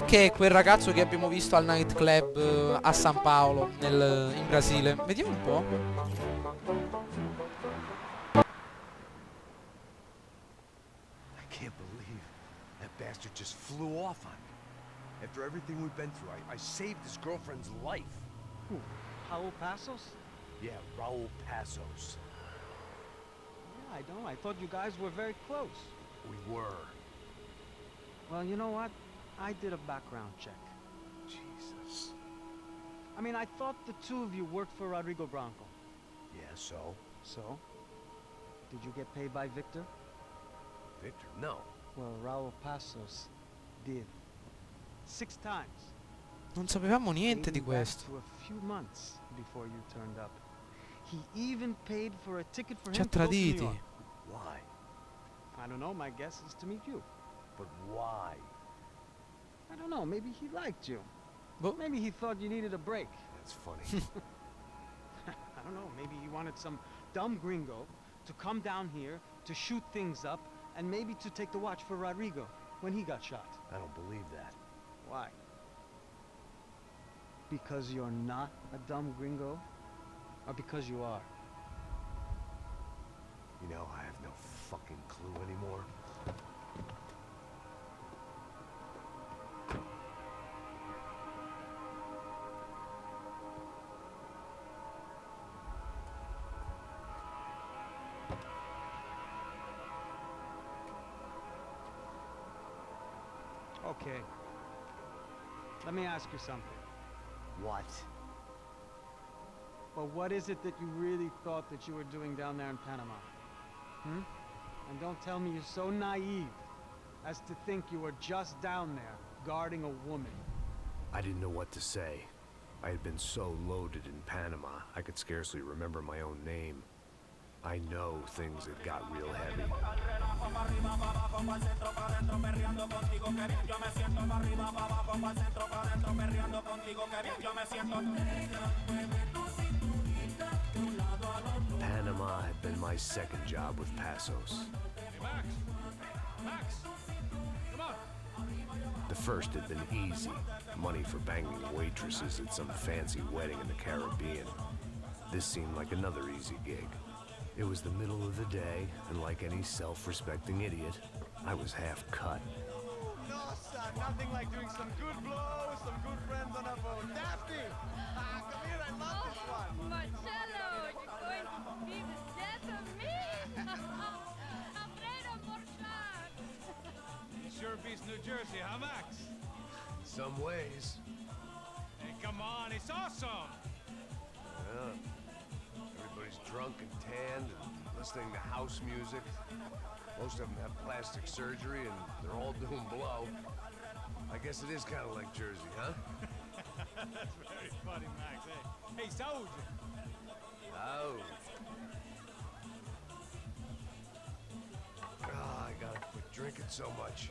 che è quel ragazzo che abbiamo visto al nightclub a San Paolo, in Brasile. Vediamo un po'. I can't believe that bastard just flew off on me. After everything we've been through, I saved his girlfriend's life. Who? Raul Passos? Yeah, Raul Passos. Yeah, I know. I thought you guys were very close. We were. Well, you know what? I did a background check. Jesus. I mean, I thought the two of you worked for Rodrigo Branco. Yeah, so? So? Did you get paid by Victor? Victor, no. Well, Raul Passos did. 6 times. Non sapevamo niente di Dating back questo. to a few months before you turned up. He even paid for a ticket for Ci ha him to go to New traditi. York. Why? I don't know. My guess is to meet you. But why? I don't know. Maybe he liked you. Boh. Maybe he thought you needed a break. That's funny. I don't know. Maybe he wanted some dumb gringo to come down here to shoot things up and maybe to take the watch for Rodrigo when he got shot. I don't believe that. Why? Because you're not a dumb gringo? Or because you are? You know, I have no fucking clue anymore. Okay. Let me ask you something. What? Well, what is it that you really thought that you were doing down there in Panama? Hmm? And don't tell me you're so naive as to think you were just down there guarding a woman. I didn't know what to say. I had been so loaded in Panama, I could scarcely remember my own name. I know things had got real heavy. Panama had been my second job with Passos. Hey, Max! Max! Come on! The first had been easy. Money for banging waitresses at some fancy wedding in the Caribbean. This seemed like another easy gig. It was the middle of the day, and like any self-respecting idiot, I was half cut. No, son, nothing like doing some good blow with some good friends on a boat. Daphne! Come here, I love this one. Marcello, you're going to be the death of me! Alfredo Borchardt! It sure beats New Jersey, huh, Max? Some ways. Hey, come on, it's awesome! Yeah. Everybody's drunk and tanned and listening to house music. Most of them have plastic surgery and they're all doing blow. I guess it is kind of like Jersey, huh? That's very funny, Max. Hey, Saúde! Oh. I gotta quit drinking so much.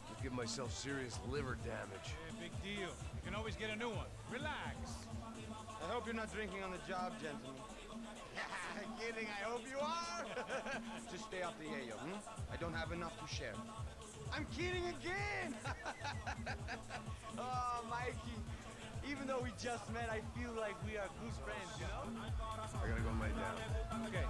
I'll give myself serious liver damage. Hey, big deal. You can always get a new one. Relax. I hope you're not drinking on the job, gentlemen. Kidding, I hope you are. Just stay off the yayo, hmm? I don't have enough to share. I'm kidding again! Oh, Mikey. Even though we just met, I feel like we are good friends, you know? I gotta go lay down. Okay.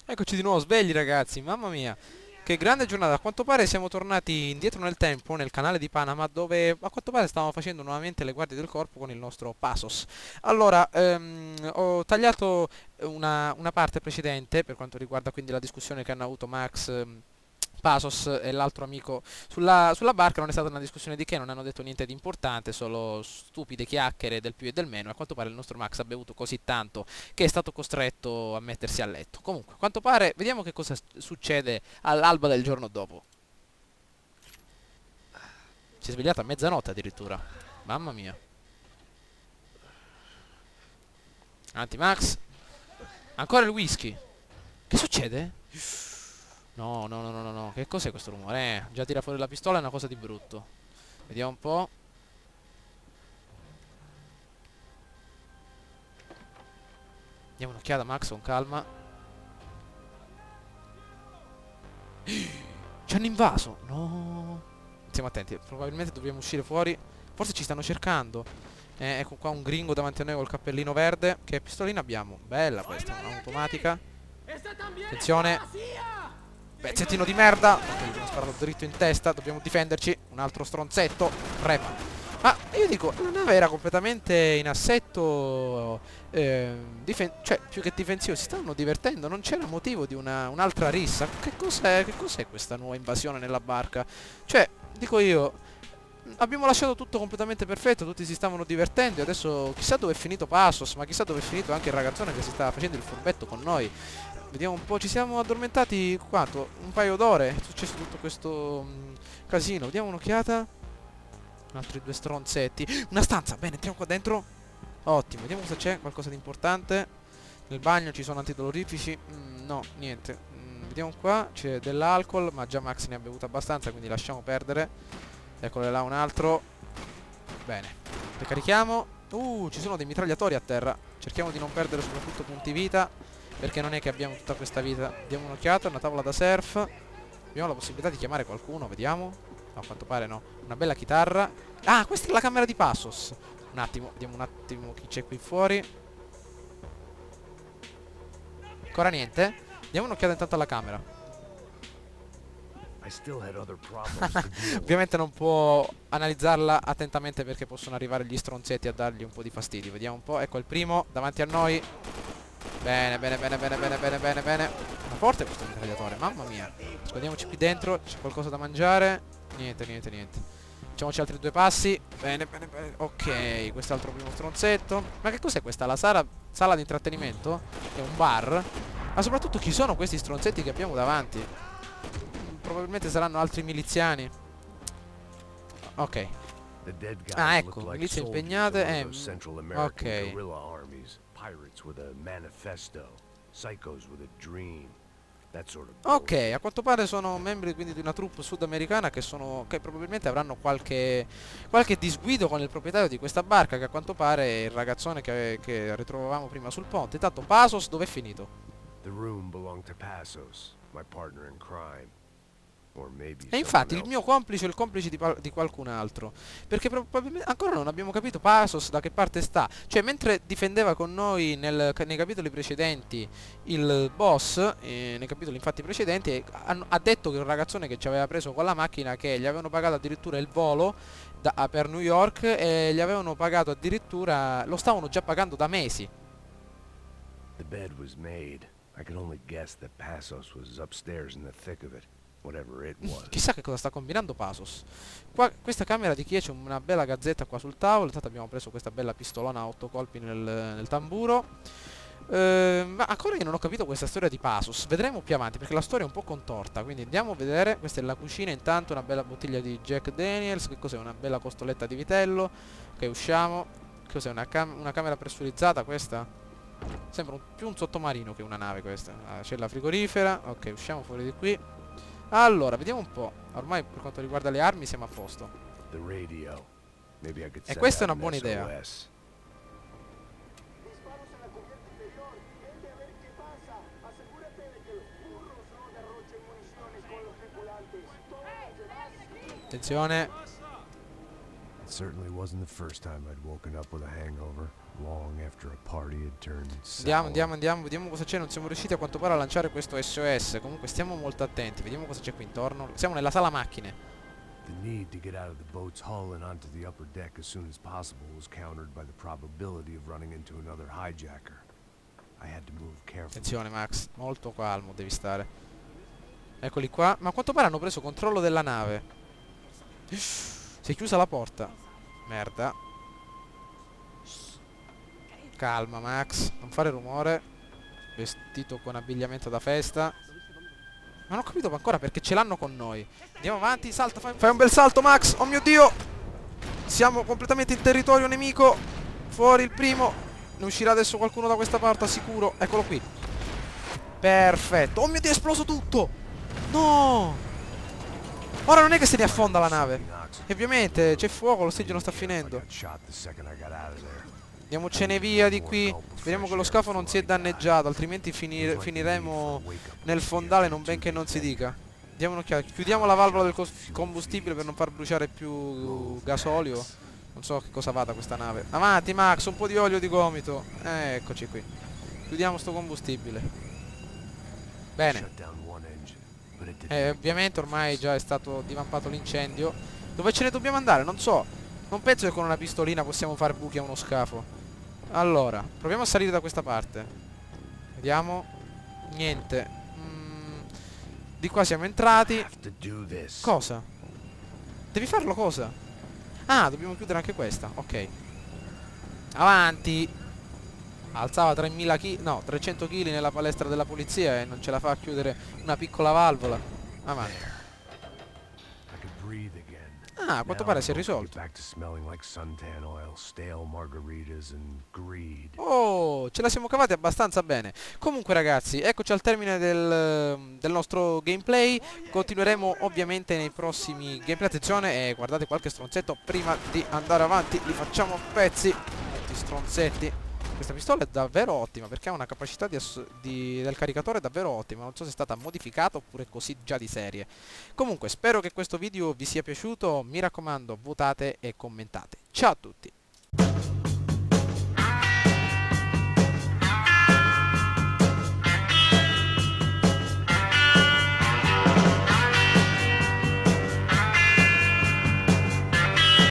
Eccoci di nuovo svegli ragazzi, mamma mia. Che grande giornata, a quanto pare siamo tornati indietro nel tempo, nel canale di Panama, dove a quanto pare stavamo facendo nuovamente le guardie del corpo con il nostro Passos. Allora, ho tagliato una parte precedente, per quanto riguarda quindi la discussione che hanno avuto Max, Passos e l'altro amico sulla barca. Non è stata una discussione di che, non hanno detto niente di importante, solo stupide chiacchiere del più e del meno. A quanto pare il nostro Max ha bevuto così tanto che è stato costretto a mettersi a letto. Comunque, a quanto pare, vediamo che cosa succede all'alba del giorno dopo. Si è svegliato a mezzanotte addirittura. Mamma mia. Avanti Max. Ancora il whisky. Che succede? No, no, no, no, no, no. Che cos'è questo rumore? Già tira fuori la pistola è una cosa di brutto. Vediamo un po'. Diamo un'occhiata, Max, con calma. Ci hanno invaso. No. Stiamo attenti. Probabilmente dobbiamo uscire fuori. Forse ci stanno cercando. Ecco qua un gringo davanti a noi col cappellino verde. Che pistolina abbiamo? Bella questa, un'automatica. Attenzione. Pezzettino di merda. Ok, gli ho sparato dritto in testa. Dobbiamo difenderci. Un altro stronzetto. Repa. Ma io dico, la nave era completamente in assetto, cioè più che difensivo. Si stavano divertendo. Non c'era motivo di un'altra rissa. Che cos'è questa nuova invasione nella barca? Cioè, dico io, abbiamo lasciato tutto completamente perfetto. Tutti si stavano divertendo. E adesso chissà dove è finito Passos. Ma chissà dove è finito anche il ragazzone che si stava facendo il furbetto con noi. Vediamo un po', ci siamo addormentati quanto? Un paio d'ore. È successo tutto questo casino. Diamo un'occhiata. Altri due stronzetti. Una stanza, bene, entriamo qua dentro. Ottimo, vediamo cosa c'è, qualcosa di importante. Nel bagno ci sono antidolorifici. No, niente. Vediamo qua, c'è dell'alcol, ma già Max ne ha bevuto abbastanza, quindi lasciamo perdere. Eccolo là un altro. Bene, ricarichiamo. Ci sono dei mitragliatori a terra. Cerchiamo di non perdere soprattutto punti vita, perché non è che abbiamo tutta questa vita. Diamo un'occhiata, una tavola da surf. Abbiamo la possibilità di chiamare qualcuno, vediamo. No, a quanto pare no. Una bella chitarra. Ah, questa è la camera di Passos. Un attimo, vediamo un attimo chi c'è qui fuori. Ancora niente. Diamo un'occhiata intanto alla camera. I still had other problems to deal with. Ovviamente non può analizzarla attentamente perché possono arrivare gli stronzetti a dargli un po' di fastidio. Vediamo un po'. Ecco il primo, davanti a noi. Bene, bene, bene, bene, bene, bene, bene, bene. Ma forte questo mitragliatore, mamma mia. Scordiamoci qui dentro, c'è qualcosa da mangiare. Niente, niente, niente. Facciamoci altri due passi. Bene, bene, bene. Ok, quest'altro primo stronzetto. Ma che cos'è questa? La sala di intrattenimento? È un bar? Ma soprattutto chi sono questi stronzetti che abbiamo davanti? Probabilmente saranno altri miliziani. Ok. The dead guys Ah, ecco, looked like milizie soldiers impegnate, from one of those Central American ok. guerrilla armies. Pirates with a manifesto, psychos with a dream. That sort of Ok, a quanto pare sono membri quindi di una troupe sudamericana che probabilmente avranno qualche disguido con il proprietario di questa barca, che a quanto pare è il ragazzone che ritrovavamo prima sul ponte. Intanto Passos dov'è finito? The room belonged to Passos, my partner in crime. Or maybe E infatti il someone mio else. complice è il complice di qualcun altro. Perché probabilmente ancora non abbiamo capito Passos da che parte sta. Cioè mentre difendeva con noi nei capitoli precedenti il boss, nei capitoli infatti precedenti, ha detto che il ragazzone che ci aveva preso con la macchina, che gli avevano pagato addirittura il volo per New York, e gli avevano pagato addirittura, lo stavano già pagando da mesi. The bed was made. I could only guess that Passos was upstairs in the thick of it, whatever it was. Chissà che cosa sta combinando Passos. Questa camera di chi è? C'è una bella gazzetta qua sul tavolo. Intanto abbiamo preso questa bella pistolona a 8 colpi nel tamburo. Ma ancora io non ho capito questa storia di Passos. Vedremo più avanti perché la storia è un po' contorta. Quindi andiamo a vedere. Questa è la cucina. Intanto una bella bottiglia di Jack Daniels. Che cos'è? Una bella costoletta di vitello. Ok, usciamo. Che cos'è? Una camera pressurizzata questa? Sembra più un sottomarino che una nave questa. C'è la frigorifera. Ok, usciamo fuori di qui. Allora, vediamo un po'. Ormai per quanto riguarda le armi siamo a posto. The radio. Maybe I could E send questa è out una buona an idea. SOS. Disparos en la cubierta inferior. Vente a ver qué pasa. Asegúrate de que los burros no derrochen municiones con los tripulantes. Todos los demás. Attenzione. It certainly wasn't the first time I'd woken up with a hangover. long after a party had turned Andiamo, sour. andiamo, vediamo cosa c'è. Non siamo riusciti a quanto pare a lanciare questo SOS. Comunque stiamo molto attenti, vediamo cosa c'è qui intorno. Siamo nella sala macchine. The need to get out of the boat's hull and onto the upper deck as soon as possible was countered by the probability of running into another hijacker. I had to move carefully. Attenzione Max, molto calmo devi stare. Eccoli qua. Ma a quanto pare hanno preso controllo della nave. Si è chiusa la porta. Merda. Calma Max, non fare rumore. Vestito con abbigliamento da festa. Ma non ho capito ancora perché ce l'hanno con noi. Andiamo avanti, salta, fai un bel salto Max. Oh mio Dio. Siamo completamente in territorio nemico. Fuori il primo. Ne uscirà adesso qualcuno da questa parte, sicuro. Eccolo qui. Perfetto. Oh mio Dio, è esploso tutto. No. Ora non è che se ne affonda la nave. E ovviamente c'è fuoco, l'ossigeno sta finendo. Andiamocene via di qui. Speriamo che lo scafo non si è danneggiato, altrimenti finiremo nel fondale non ben che non si dica. Diamo un'occhiata. Chiudiamo la valvola del combustibile per non far bruciare più gasolio. Non so che cosa vada questa nave. Avanti Max, un po' di olio di gomito. Eccoci qui. Chiudiamo sto combustibile. Bene. Ovviamente ormai già è stato divampato l'incendio. Dove ce ne dobbiamo andare? Non so. Non penso che con una pistolina possiamo fare buchi a uno scafo. Allora, proviamo a salire da questa parte. Vediamo. Niente. Di qua siamo entrati. Cosa? Devi farlo cosa? Ah, dobbiamo chiudere anche questa. Ok. Avanti. Alzava 3000 kg, no, 300 kg nella palestra della polizia e non ce la fa a chiudere una piccola valvola. Avanti. Ah, a quanto pare si è risolto. Oh, ce la siamo cavati abbastanza bene. Comunque ragazzi, eccoci al termine del nostro gameplay. Continueremo ovviamente nei prossimi gameplay. Attenzione, guardate qualche stronzetto. Prima di andare avanti li facciamo a pezzi. Tutti stronzetti. Questa pistola è davvero ottima perché ha una capacità del caricatore davvero ottima. Non so se è stata modificata oppure così già di serie. Comunque spero che questo video vi sia piaciuto. Mi raccomando, votate e commentate. Ciao a tutti.